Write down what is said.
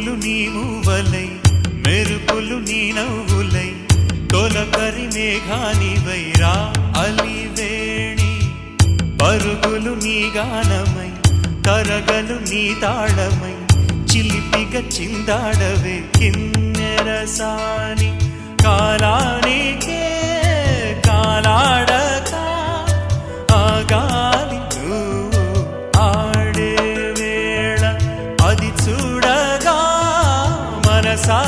పువ్వులు నీ మూవలై మెరుపులు నీ నవ్వులై తొలకరి మేఘానివై రా అలివేణి పరుగులు నీ గానమై తరగలు నీ తాళమై చిలిపిగా చిందాడవే కిన్నెరసాని కాలానికే కాలాడక ఆగాలి నువ్వు ఆడే వేళ అది చూడగా మనసా